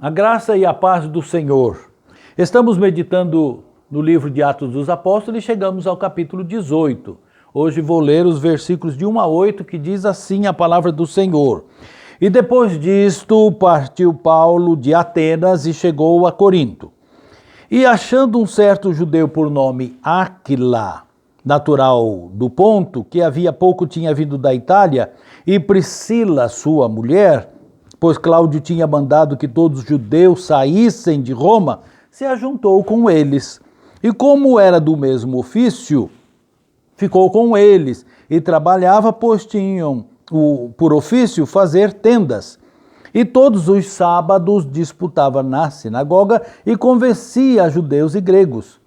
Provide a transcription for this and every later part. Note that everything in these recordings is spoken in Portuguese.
A graça e a paz do Senhor. Estamos meditando no livro de Atos dos Apóstolos e chegamos ao capítulo 18. Hoje vou ler os versículos de 1 a 8, que diz assim a palavra do Senhor. E depois disto partiu Paulo de Atenas e chegou a Corinto. E achando um certo judeu por nome Áquila, natural do Ponto, que havia pouco tinha vindo da Itália, e Priscila, sua mulher, pois Cláudio tinha mandado que todos os judeus saíssem de Roma, se ajuntou com eles. E como era do mesmo ofício, ficou com eles e trabalhava, pois tinham por ofício fazer tendas. E todos os sábados disputava na sinagoga e convencia a judeus e gregos.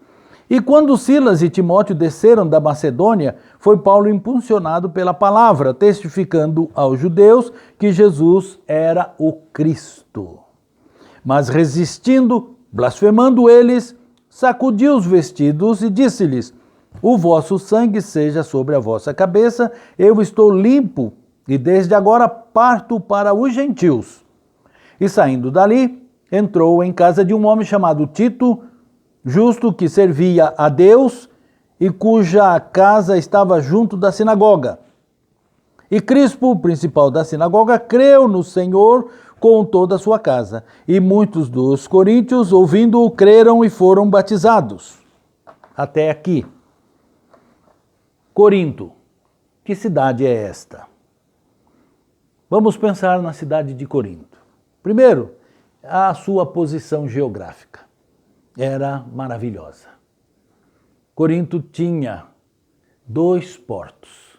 E quando Silas e Timóteo desceram da Macedônia, foi Paulo impulsionado pela palavra, testificando aos judeus que Jesus era o Cristo. Mas resistindo, blasfemando eles, sacudiu os vestidos e disse-lhes: o vosso sangue seja sobre a vossa cabeça, eu estou limpo e desde agora parto para os gentios. E saindo dali, entrou em casa de um homem chamado Tito, justo, que servia a Deus e cuja casa estava junto da sinagoga. E Crispo, o principal da sinagoga, creu no Senhor com toda a sua casa. E muitos dos coríntios, ouvindo-o, creram e foram batizados. Até aqui. Corinto. Que cidade é esta? Vamos pensar na cidade de Corinto. Primeiro, a sua posição geográfica era maravilhosa. Corinto tinha 2 portos.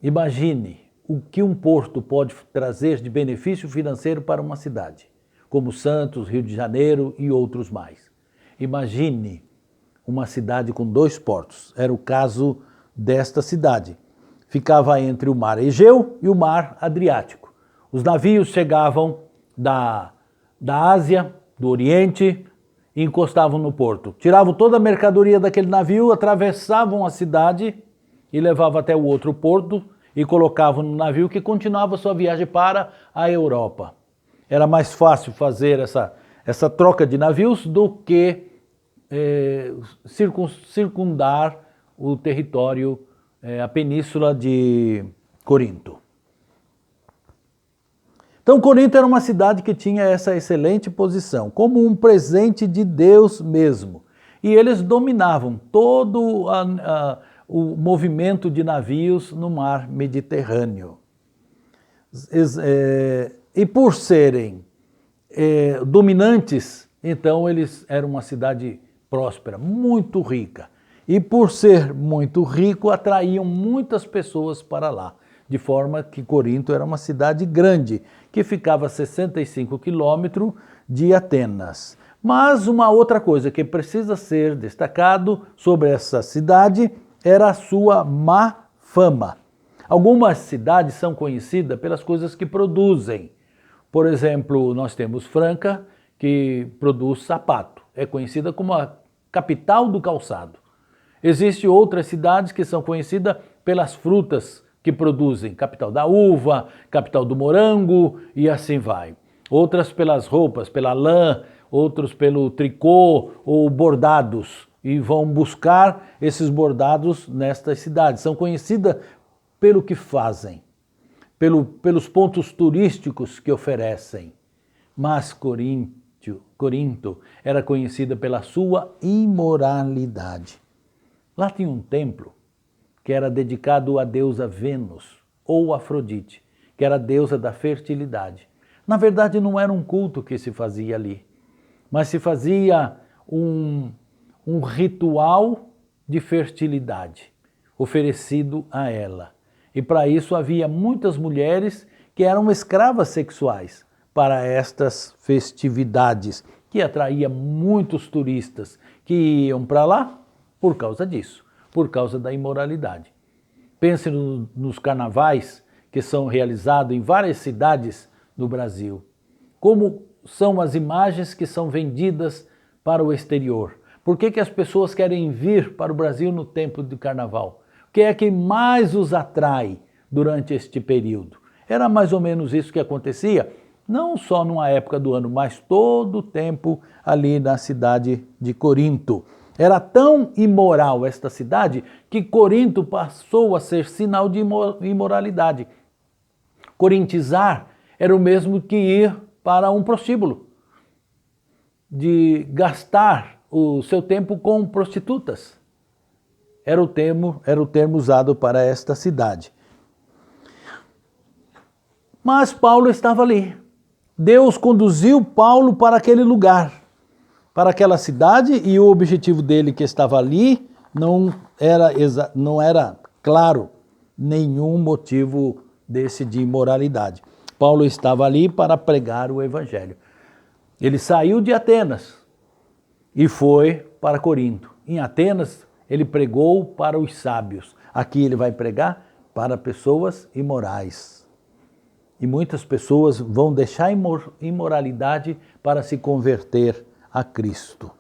Imagine o que um porto pode trazer de benefício financeiro para uma cidade, como Santos, Rio de Janeiro e outros mais. Imagine uma cidade com 2 portos. Era o caso desta cidade. Ficava entre o mar Egeu e o mar Adriático. Os navios chegavam da Ásia, do Oriente, e encostavam no porto. Tiravam toda a mercadoria daquele navio, atravessavam a cidade e levavam até o outro porto e colocavam no navio, que continuava sua viagem para a Europa. Era mais fácil fazer essa troca de navios do que circundar o território, a península de Corinto. Então, Corinto era uma cidade que tinha essa excelente posição, como um presente de Deus mesmo. E eles dominavam todo o movimento de navios no mar Mediterrâneo. E por serem dominantes, então eles eram uma cidade próspera, muito rica. E por ser muito rico, atraíam muitas pessoas para lá. De forma que Corinto era uma cidade grande, que ficava a 65 quilômetros de Atenas. Mas uma outra coisa que precisa ser destacado sobre essa cidade era a sua má fama. Algumas cidades são conhecidas pelas coisas que produzem. Por exemplo, nós temos Franca, que produz sapato. É conhecida como a capital do calçado. Existem outras cidades que são conhecidas pelas frutas que produzem, capital da uva, capital do morango e assim vai. Outras pelas roupas, pela lã, outros pelo tricô ou bordados, e vão buscar esses bordados nestas cidades. São conhecidas pelo que fazem, pelos pontos turísticos que oferecem. Mas Corinto era conhecida pela sua imoralidade. Lá tinha um templo que era dedicado à deusa Vênus, ou Afrodite, que era a deusa da fertilidade. Na verdade, não era um culto que se fazia ali, mas se fazia um ritual de fertilidade oferecido a ela. E para isso havia muitas mulheres que eram escravas sexuais para estas festividades, que atraía muitos turistas que iam para lá por causa disso, por causa da imoralidade. Pense nos carnavais que são realizados em várias cidades no Brasil. Como são as imagens que são vendidas para o exterior? Por que as pessoas querem vir para o Brasil no tempo do carnaval? O que é que mais os atrai durante este período? Era mais ou menos isso que acontecia não só numa época do ano, mas todo o tempo ali na cidade de Corinto. Era tão imoral esta cidade que Corinto passou a ser sinal de imoralidade. Corintizar era o mesmo que ir para um prostíbulo, de gastar o seu tempo com prostitutas. Era o termo usado para esta cidade. Mas Paulo estava ali. Deus conduziu Paulo para aquele lugar, para aquela cidade, e o objetivo dele que estava ali não era claro nenhum motivo desse de imoralidade. Paulo estava ali para pregar o evangelho. Ele saiu de Atenas e foi para Corinto. Em Atenas, ele pregou para os sábios. Aqui ele vai pregar para pessoas imorais. E muitas pessoas vão deixar a imoralidade para se converter a Cristo.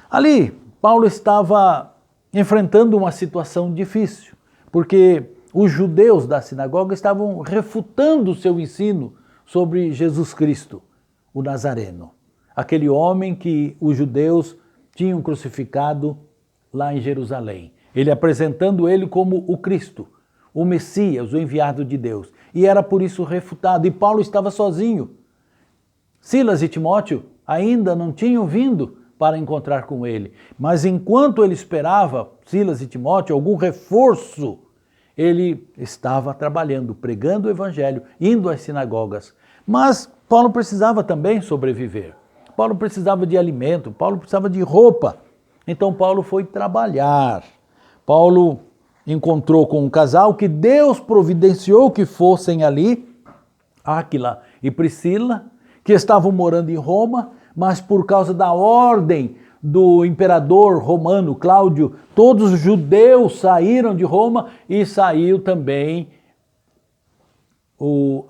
Ali, Paulo estava enfrentando uma situação difícil, porque os judeus da sinagoga estavam refutando o seu ensino sobre Jesus Cristo, o Nazareno. Aquele homem que os judeus tinham crucificado lá em Jerusalém. Ele apresentando ele como o Cristo, o Messias, o enviado de Deus. E era por isso refutado. E Paulo estava sozinho. Silas e Timóteo ainda não tinham vindo para encontrar com ele. Mas enquanto ele esperava, Silas e Timóteo, algum reforço, ele estava trabalhando, pregando o evangelho, indo às sinagogas. Mas Paulo precisava também sobreviver. Paulo precisava de alimento, Paulo precisava de roupa. Então Paulo foi trabalhar. Paulo encontrou com um casal que Deus providenciou que fossem ali, Áquila e Priscila, que estavam morando em Roma, mas por causa da ordem do imperador romano Cláudio, todos os judeus saíram de Roma e saiu também o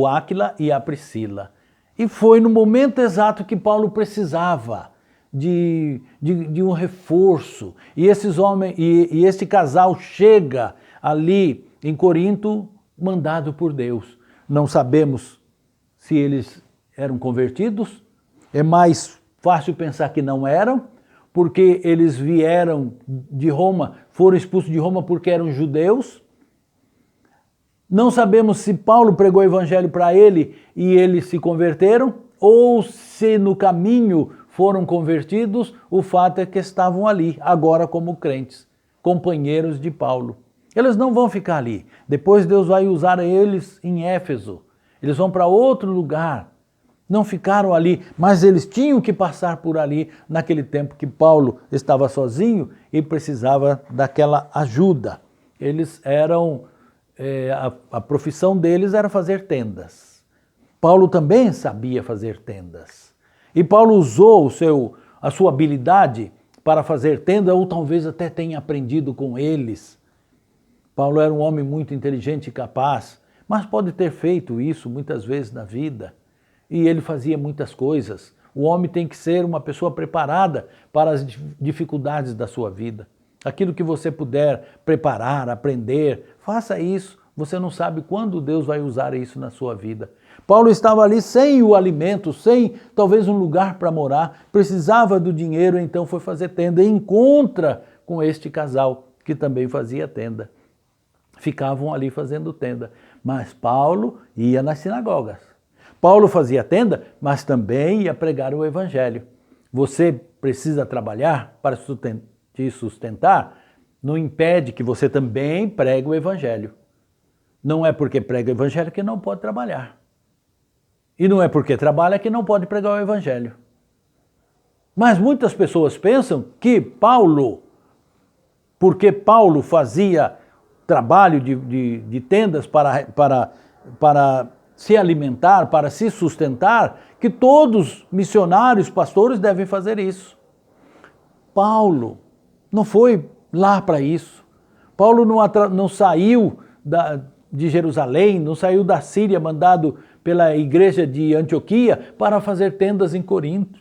Áquila e a Priscila. E foi no momento exato que Paulo precisava de um reforço. E esse casal chega ali em Corinto mandado por Deus. Não sabemos se eles eram convertidos. É mais fácil pensar que não eram, porque eles vieram de Roma, foram expulsos de Roma porque eram judeus. Não sabemos se Paulo pregou o evangelho para ele e eles se converteram, ou se no caminho foram convertidos. O fato é que estavam ali, agora como crentes, companheiros de Paulo. Eles não vão ficar ali. Depois Deus vai usar eles em Éfeso. Eles vão para outro lugar. Não ficaram ali, mas eles tinham que passar por ali naquele tempo que Paulo estava sozinho e precisava daquela ajuda. Eles eram, a profissão deles era fazer tendas. Paulo também sabia fazer tendas. E Paulo usou a sua habilidade para fazer tenda, ou talvez até tenha aprendido com eles. Paulo era um homem muito inteligente e capaz, mas pode ter feito isso muitas vezes na vida. E ele fazia muitas coisas. O homem tem que ser uma pessoa preparada para as dificuldades da sua vida. Aquilo que você puder preparar, aprender, faça isso. Você não sabe quando Deus vai usar isso na sua vida. Paulo estava ali sem o alimento, sem talvez um lugar para morar, precisava do dinheiro, então foi fazer tenda. E encontra com este casal que também fazia tenda. Ficavam ali fazendo tenda. Mas Paulo ia nas sinagogas. Paulo fazia tenda, mas também ia pregar o evangelho. Você precisa trabalhar para te sustentar, não impede que você também pregue o evangelho. Não é porque prega o evangelho que não pode trabalhar. E não é porque trabalha que não pode pregar o evangelho. Mas muitas pessoas pensam que porque Paulo fazia trabalho de tendas para se alimentar, para se sustentar, que todos missionários, pastores devem fazer isso. Paulo não foi lá para isso. Paulo não saiu de Jerusalém, não saiu da Síria mandado pela igreja de Antioquia para fazer tendas em Corinto.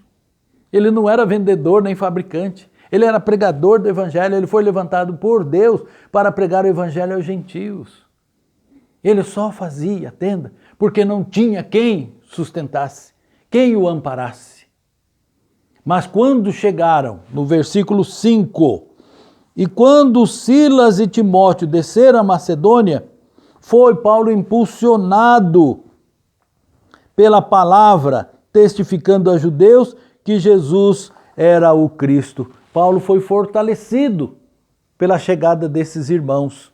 Ele não era vendedor nem fabricante. Ele era pregador do evangelho. Ele foi levantado por Deus para pregar o evangelho aos gentios. Ele só fazia tenda porque não tinha quem sustentasse, quem o amparasse. Mas quando chegaram, no versículo 5, e quando Silas e Timóteo desceram a Macedônia, foi Paulo impulsionado pela palavra, testificando a judeus que Jesus era o Cristo. Paulo foi fortalecido pela chegada desses irmãos.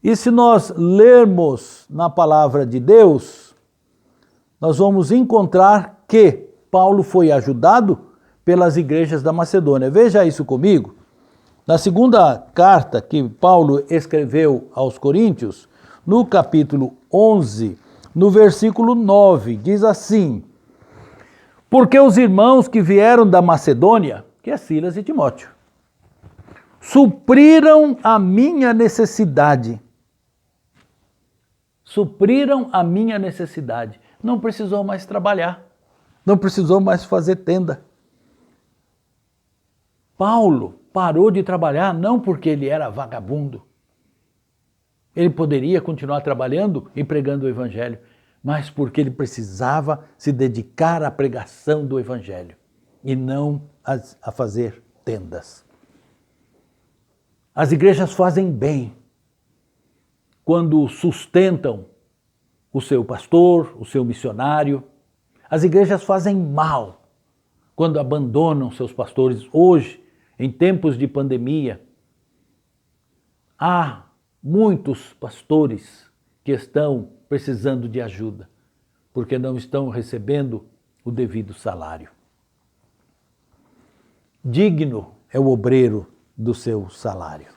E se nós lermos na palavra de Deus, nós vamos encontrar que Paulo foi ajudado pelas igrejas da Macedônia. Veja isso comigo. Na segunda carta que Paulo escreveu aos Coríntios, no capítulo 11, no versículo 9, diz assim: porque os irmãos que vieram da Macedônia, que é Silas e Timóteo, supriram a minha necessidade. Supriram a minha necessidade. Não precisou mais trabalhar. Não precisou mais fazer tenda. Paulo parou de trabalhar não porque ele era vagabundo. Ele poderia continuar trabalhando e pregando o evangelho, mas porque ele precisava se dedicar à pregação do evangelho e não a fazer tendas. As igrejas fazem bem quando sustentam o seu pastor, o seu missionário. As igrejas fazem mal quando abandonam seus pastores. Hoje, em tempos de pandemia, há muitos pastores que estão precisando de ajuda, porque não estão recebendo o devido salário. Digno é o obreiro do seu salário.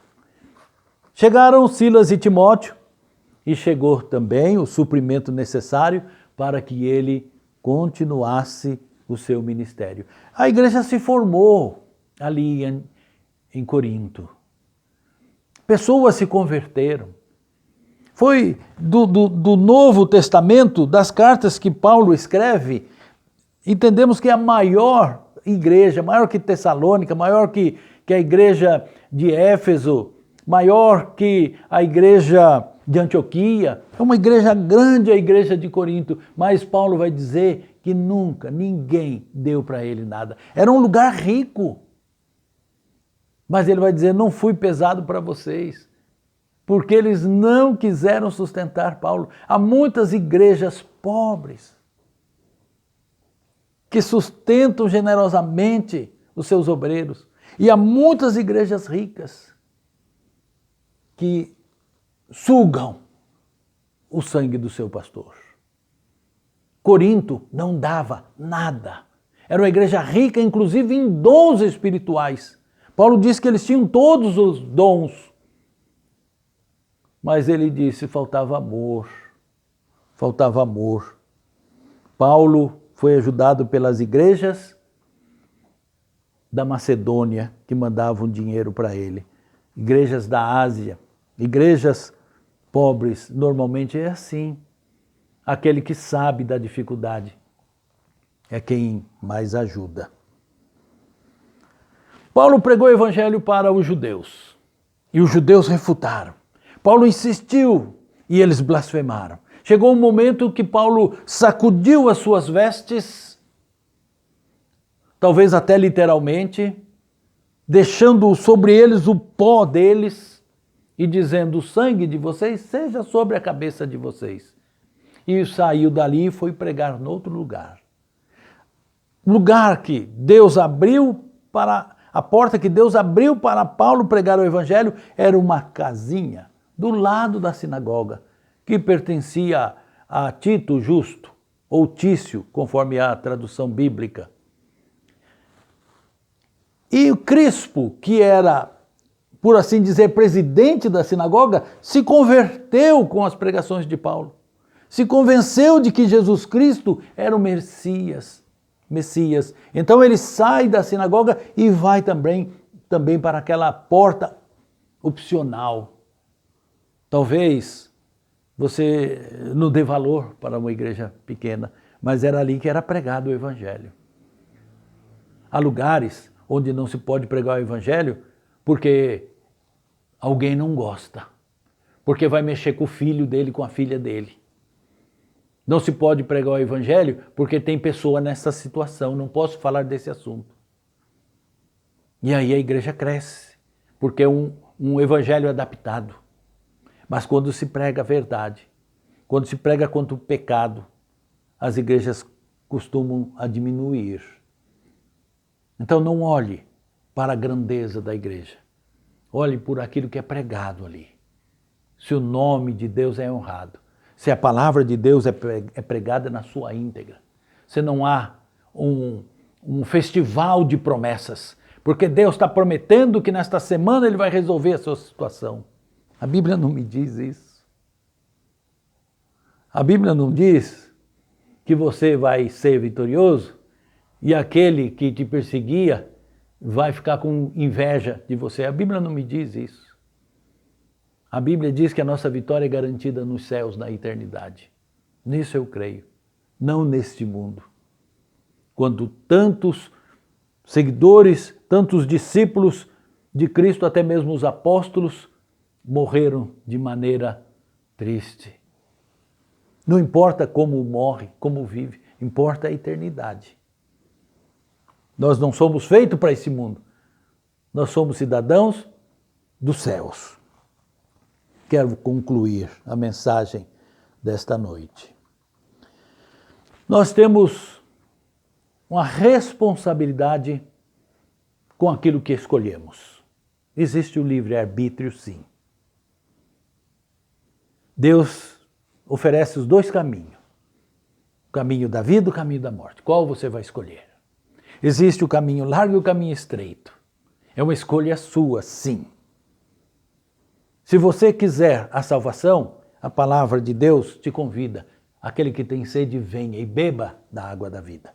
Chegaram Silas e Timóteo e chegou também o suprimento necessário para que ele continuasse o seu ministério. A igreja se formou ali em Corinto. Pessoas se converteram. Foi do Novo Testamento, das cartas que Paulo escreve, entendemos que é a maior igreja, maior que Tessalônica, maior que a igreja de Éfeso, maior que a igreja de Antioquia. É uma igreja grande, a igreja de Corinto, mas Paulo vai dizer que nunca ninguém deu para ele nada. Era um lugar rico. Mas ele vai dizer, não fui pesado para vocês, porque eles não quiseram sustentar Paulo. Há muitas igrejas pobres que sustentam generosamente os seus obreiros. E há muitas igrejas ricas que sugam o sangue do seu pastor. Corinto não dava nada. Era uma igreja rica, inclusive em dons espirituais. Paulo disse que eles tinham todos os dons, mas ele disse faltava amor, faltava amor. Paulo foi ajudado pelas igrejas da Macedônia que mandavam dinheiro para ele, igrejas da Ásia, igrejas pobres, normalmente é assim. Aquele que sabe da dificuldade é quem mais ajuda. Paulo pregou o evangelho para os judeus e os judeus refutaram. Paulo insistiu e eles blasfemaram. Chegou um momento que Paulo sacudiu as suas vestes, talvez até literalmente, deixando sobre eles o pó deles e dizendo: o sangue de vocês seja sobre a cabeça de vocês. E saiu dali e foi pregar em outro lugar. Lugar que Deus abriu para... A porta que Deus abriu para Paulo pregar o evangelho era uma casinha do lado da sinagoga, que pertencia a Tito Justo, ou Tício, conforme a tradução bíblica. E o Crispo, que era, por assim dizer, presidente da sinagoga, se converteu com as pregações de Paulo. Se convenceu de que Jesus Cristo era o Messias. Então ele sai da sinagoga e vai também para aquela porta opcional. Talvez você não dê valor para uma igreja pequena, mas era ali que era pregado o evangelho. Há lugares onde não se pode pregar o evangelho porque alguém não gosta, porque vai mexer com o filho dele, com a filha dele. Não se pode pregar o evangelho porque tem pessoa nessa situação, não posso falar desse assunto. E aí a igreja cresce, porque é um evangelho adaptado. Mas quando se prega a verdade, quando se prega contra o pecado, as igrejas costumam a diminuir. Então não olhe para a grandeza da igreja. Olhe por aquilo que é pregado ali. Se o nome de Deus é honrado, se a palavra de Deus é pregada na sua íntegra, se não há um festival de promessas, porque Deus está prometendo que nesta semana Ele vai resolver a sua situação. A Bíblia não me diz isso. A Bíblia não diz que você vai ser vitorioso e aquele que te perseguia vai ficar com inveja de você. A Bíblia não me diz isso. A Bíblia diz que a nossa vitória é garantida nos céus, na eternidade. Nisso eu creio, não neste mundo. Quando tantos seguidores, tantos discípulos de Cristo, até mesmo os apóstolos, morreram de maneira triste. Não importa como morre, como vive, importa a eternidade. Nós não somos feitos para esse mundo. Nós somos cidadãos dos céus. Quero concluir a mensagem desta noite. Nós temos uma responsabilidade com aquilo que escolhemos. Existe o livre-arbítrio, sim. Deus oferece os dois caminhos. O caminho da vida e o caminho da morte. Qual você vai escolher? Existe o caminho largo e o caminho estreito. É uma escolha sua, sim. Se você quiser a salvação, a palavra de Deus te convida. Aquele que tem sede, venha e beba da água da vida.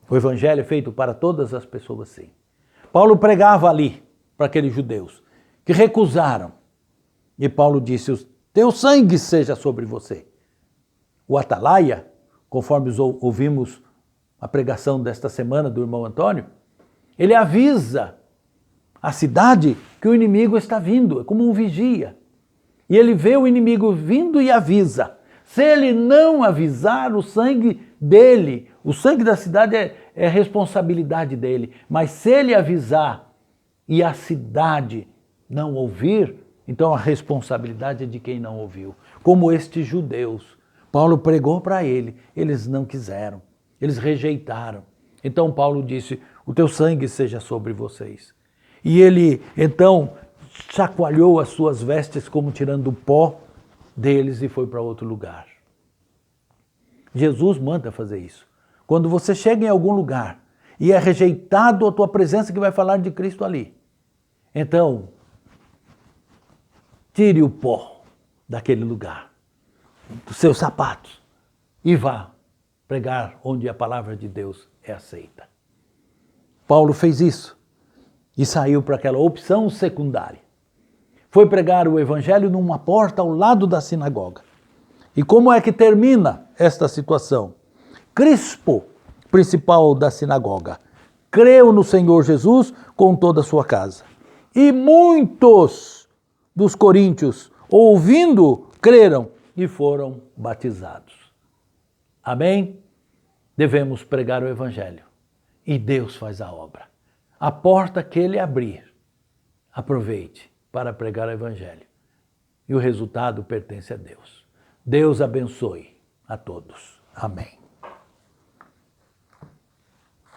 O evangelho é feito para todas as pessoas, sim. Paulo pregava ali para aqueles judeus que recusaram. E Paulo disse, o teu sangue seja sobre você. O Atalaia, conforme ouvimos a pregação desta semana do irmão Antônio, ele avisa a cidade que o inimigo está vindo, é como um vigia. E ele vê o inimigo vindo e avisa. Se ele não avisar, o sangue dele, o sangue da cidade é responsabilidade dele. Mas se ele avisar e a cidade não ouvir, então a responsabilidade é de quem não ouviu. Como estes judeus. Paulo pregou para eles não quiseram, eles rejeitaram. Então Paulo disse, o teu sangue seja sobre vocês. E ele, então, chacoalhou as suas vestes como tirando o pó deles e foi para outro lugar. Jesus manda fazer isso. Quando você chega em algum lugar e é rejeitado a tua presença que vai falar de Cristo ali, então, tire o pó daquele lugar, dos seus sapatos, e vá pregar onde a palavra de Deus é aceita. Paulo fez isso. E saiu para aquela opção secundária. Foi pregar o evangelho numa porta ao lado da sinagoga. E como é que termina esta situação? Crispo, principal da sinagoga, creu no Senhor Jesus com toda a sua casa. E muitos dos coríntios, ouvindo, creram e foram batizados. Amém? Devemos pregar o evangelho. E Deus faz a obra. A porta que ele abrir, aproveite para pregar o evangelho. E o resultado pertence a Deus. Deus abençoe a todos. Amém.